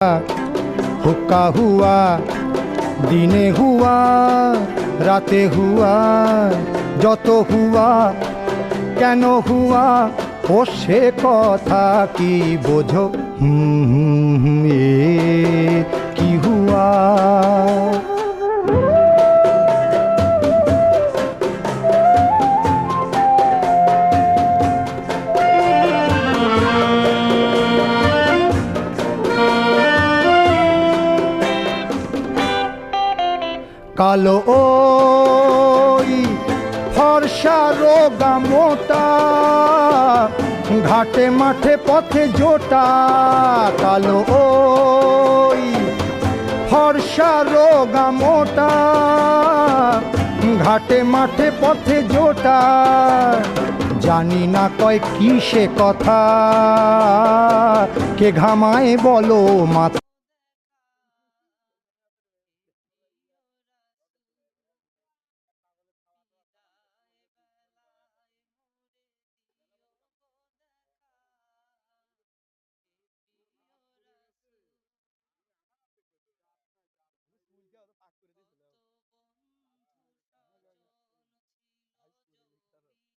हुक्का हुआ, दिने हुआ, राते हुआ, যত हुआ কেন हुआ ও সে কথা কি বোঝো এ কি हुआ। কালো ওই ফর্সা রোগা মোটা, ঘাটে মাঠে পথে জোটা। কালো ওই ফর্সা রোগা মোটা, ঘাটে মাঠে পথে জোটা। জানি না কয় কি সে কথা, কে ঘামায় বলো মাথা।